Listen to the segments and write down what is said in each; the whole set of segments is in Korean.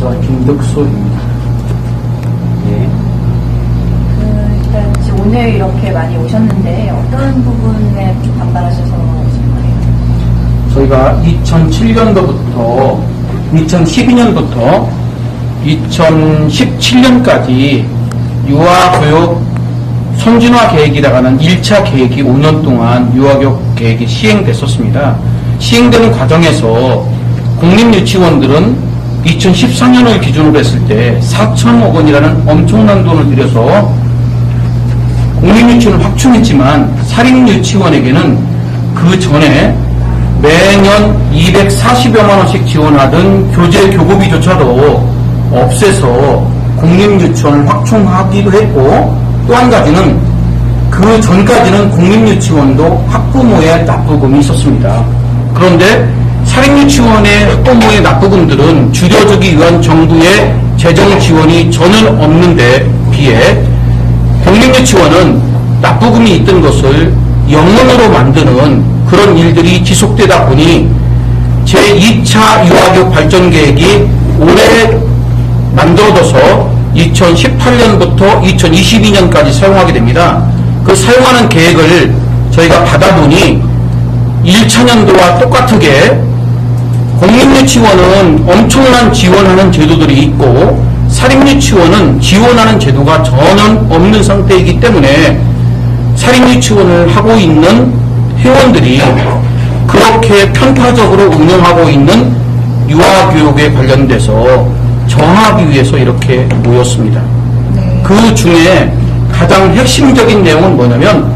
변호사 김덕소입니다. 예. 일단 오늘 이렇게 많이 오셨는데 어떤 부분에 좀 반발하셔서 오신 거예요? 저희가 2007년도부터 2012년부터 2017년까지 유아교육 선진화 계획이라고 하는 1차 계획이 5년 동안 유아교육 계획이 시행됐었습니다. 시행되는 과정에서 공립유치원들은 2014년을 기준으로 했을 때 4천억 원이라는 엄청난 돈을 들여서 공립유치원을 확충했지만 사립유치원에게는 그 전에 매년 240여만 원씩 지원하던 교재 교구비조차도 없애서 공립유치원을 확충하기도 했고, 또 한 가지는 그 전까지는 공립유치원도 학부모의 납부금이 있었습니다. 그런데 사립유치원의 학부모의 납부금들은 줄여주기 위한 정부의 재정 지원이 전혀 없는데 비해 공립유치원은 납부금이 있던 것을 영원으로 만드는 그런 일들이 지속되다 보니 제2차 유아교육 발전계획이 올해 만들어져서 2018년부터 2022년까지 사용하게 됩니다. 그 사용하는 계획을 저희가 받아보니 1차년도와 똑같게 공립유치원은 엄청난 지원하는 제도들이 있고 사립유치원은 지원하는 제도가 전혀 없는 상태이기 때문에 사립유치원을 하고 있는 회원들이 그렇게 편파적으로 운영하고 있는 유아교육에 관련돼서 정하기 위해서 이렇게 모였습니다. 네. 그 중에 가장 핵심적인 내용은 뭐냐면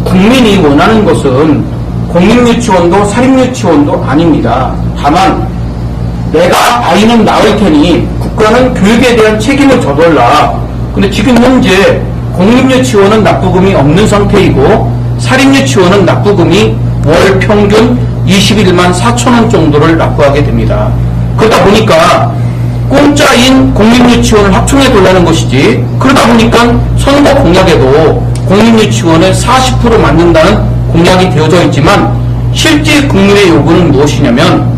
국민이 원하는 것은 공립유치원도 사립유치원도 아닙니다. 다만 내가 아이는 낳을 테니 국가는 교육에 대한 책임을 져달라. 근데 지금 현재 공립유치원은 납부금이 없는 상태이고 사립유치원은 납부금이 월 평균 21만 4천 원 정도를 납부하게 됩니다. 그러다 보니까 공짜인 공립유치원을 확충해 달라는 것이지, 그러다 보니까 선거 공약에도 공립유치원을 40% 만든다는 공약이 되어져 있지만 실제 국민의 요구는 무엇이냐면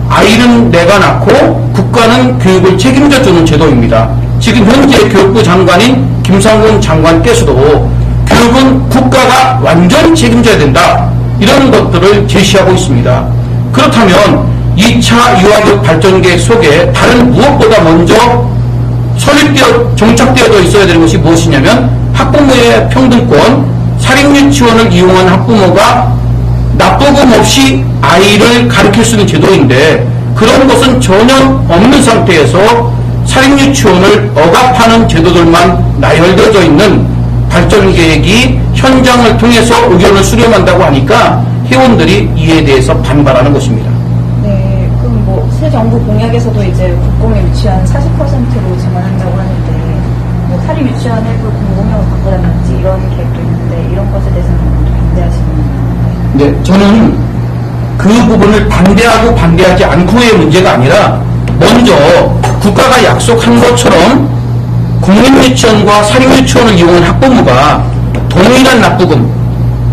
아이는 내가 낳고 국가는 교육을 책임져 주는 제도입니다. 지금 현재 교육부 장관인 김상곤 장관께서도 교육은 국가가 완전히 책임져야 된다, 이런 것들을 제시하고 있습니다. 그렇다면 2차 유아교육 발전계획 속에 다른 무엇보다 먼저 정착되어져 있어야 되는 것이 무엇이냐면 학부모의 평등권, 사립유치원을 이용한 학부모가 납부금 없이 아이를 가르칠 수 있는 제도인데 그런 것은 전혀 없는 상태에서 사립유치원을 억압하는 제도들만 나열되어져 있는 발전계획이 현장을 통해서 의견을 수렴한다고 하니까 회원들이 이에 대해서 반발하는 것입니다. 네, 그럼 새 정부 공약에서도 이제 국공립 유치원 40%로 증원한다고 하는데 사립 유치원을 공공용으로 바꾸라든지 이런 계획도 있는데 이런 것에 대해서는 반대하시는 건가요? 네, 저는 그 부분을 반대하지 않고의 문제가 아니라 먼저 국가가 약속한 것처럼 공립유치원과 사립유치원을 이용한 학부모가 동일한 납부금,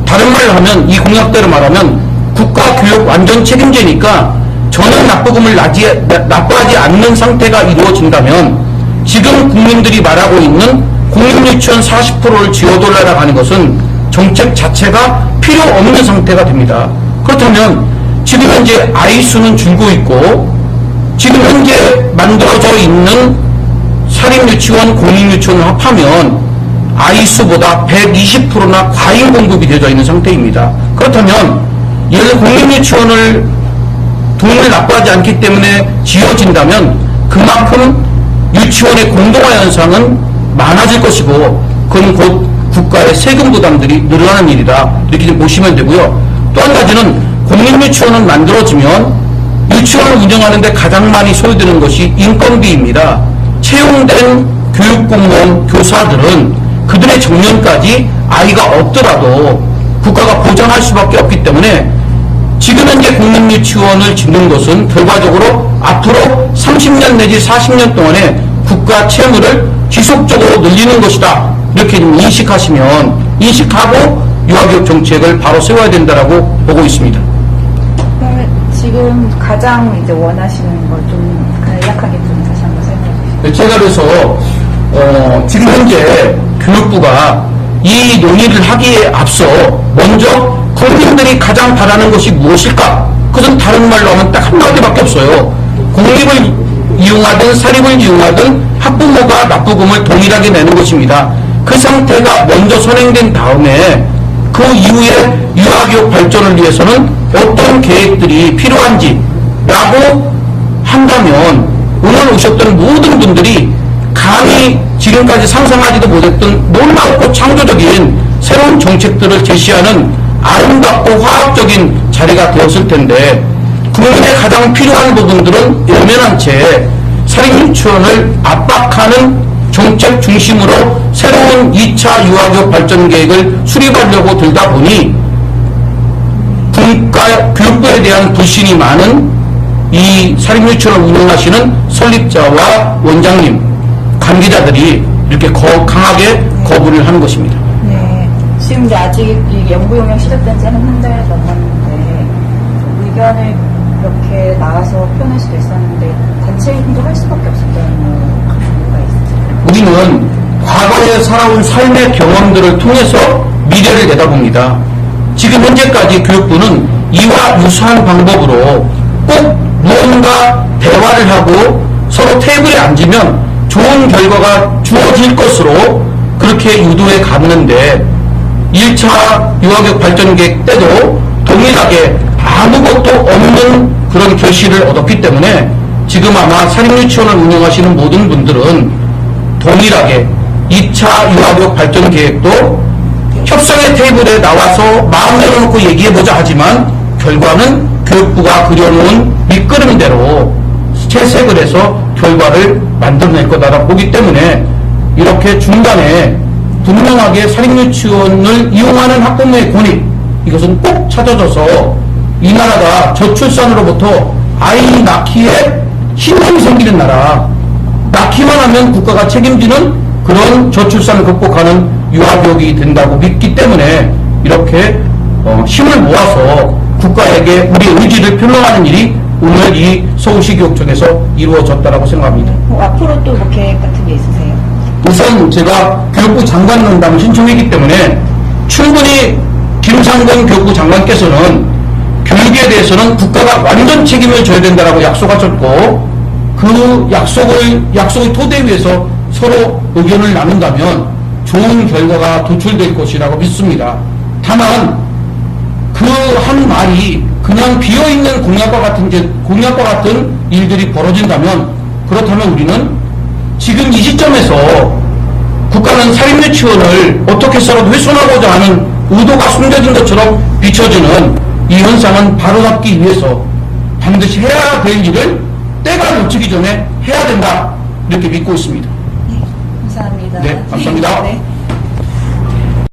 다른 말로 하면 이 공약대로 말하면 국가 교육 완전 책임제니까 전혀 납부금을 납부하지 않는 상태가 이루어진다면 지금 국민들이 말하고 있는 공립유치원 40%를 지어달라고 하는 것은 정책 자체가 필요 없는 상태가 됩니다. 그렇다면 지금 현재 아이 수는 줄고 있고 지금 현재 만들어져 있는 사립유치원, 공립유치원을 합하면 아이 수보다 120%나 과잉 공급이 되어져 있는 상태입니다. 그렇다면 예를 들어 공립유치원을 돈을 납부하지 않기 때문에 지어진다면 그만큼 유치원의 공동화 현상은 많아질 것이고 그건 곧 국가의 세금 부담들이 늘어나는 일이다, 이렇게 좀 보시면 되고요. 또 한 가지는 공립유치원을 만들어지면 유치원을 운영하는데 가장 많이 소요되는 것이 인건비입니다. 채용된 교육공무원 교사들은 그들의 정년까지 아이가 없더라도 국가가 보장할 수밖에 없기 때문에 지금 현재 공립유치원을 짓는 것은 결과적으로 앞으로 30년 내지 40년 동안에 국가 채무를 지속적으로 늘리는 것이다, 이렇게 인식하고 유아교육 정책을 바로 세워야 된다라고 보고 있습니다. 지금 가장 이제 원하시는 걸 좀 간략하게 좀 제가 그래서 지금 현재 교육부가 이 논의를 하기에 앞서 먼저 국민들이 가장 바라는 것이 무엇일까? 그것은 다른 말로 하면 딱 한마디밖에 없어요. 공립을 이용하든 사립을 이용하든 학부모가 납부금을 동일하게 내는 것입니다. 그 상태가 먼저 선행된 다음에 그 이후에 유아교육 발전을 위해서는 어떤 계획들이 필요한지 라고 한다면 오늘 오셨던 모든 분들이 감히 지금까지 상상하지도 못했던 놀랍고 창조적인 새로운 정책들을 제시하는 아름답고 화학적인 자리가 되었을 텐데 국민의 가장 필요한 부분들은 외면한 채 사립유치원을 압박하는 정책 중심으로 새로운 2차 유아교육 발전 계획을 수립하려고 들다 보니 국가 교육부에 대한 불신이 많은 이 사립유치원을 운영하시는 설립자와 원장님, 관계자들이 이렇게 강하게 거부를 하는 것입니다. 네. 지금 이제 아직 이 연구 용역 시작된 지는 한 달 넘었는데 의견을 이렇게 나와서 표현할 수도 있었는데 단체 행동할 수밖에 없었다는 이유가 있어요. 우리는 과거에 살아온 삶의 경험들을 통해서 미래를 내다봅니다. 지금 현재까지 교육부는 이와 유사한 방법으로 꼭 무언가 대화를 하고 서로 테이블에 앉으면 좋은 결과가 주어질 것으로 그렇게 유도해 갔는데 1차 유아교육 발전 계획 때도 동일하게 아무것도 없는 그런 결실을 얻었기 때문에 지금 아마 사립유치원을 운영하시는 모든 분들은 동일하게 2차 유아교육 발전 계획도 협상의 테이블에 나와서 마음 열어놓고 얘기해보자 하지만 결과는 교육부가 그려놓은 밑그림대로 채색을 해서 결과를 만들어낼 거다라고 보기 때문에 이렇게 중간에 분명하게 사립유치원을 이용하는 학부모의 권익 이것은 꼭 찾아져서 이 나라가 저출산으로부터 아이 낳기에 희망이 생기는 나라 낳기만 하면 국가가 책임지는 그런 저출산을 극복하는 유아교육이 된다고 믿기 때문에 이렇게 힘을 모아서 국가에게 우리의 의지를 표명하는 일이 오늘 이 서울시 교육청에서 이루어졌다고 생각합니다. 앞으로 또 뭐 계획 같은 게 있으세요? 우선 제가 교육부 장관 면담을 신청했기 때문에 충분히 김상곤 교육부 장관께서는 교육에 대해서는 국가가 완전 책임을 져야 된다고 약속하셨고 그 약속을 토대 위해서 서로 의견을 나눈다면 좋은 결과가 도출될 것이라고 믿습니다. 다만 그 한 말이 그냥 비어있는 공약과 같은 일들이 벌어진다면 그렇다면 우리는 지금 이 시점에서 국가는 사립유치원을 어떻게 해서라도 훼손하고자 하는 의도가 숨겨진 것처럼 비춰지는 이 현상은 바로잡기 위해서 반드시 해야 될 일을 때가 놓치기 전에 해야 된다 이렇게 믿고 있습니다. 네, 감사합니다. 네, 감사합니다. 네.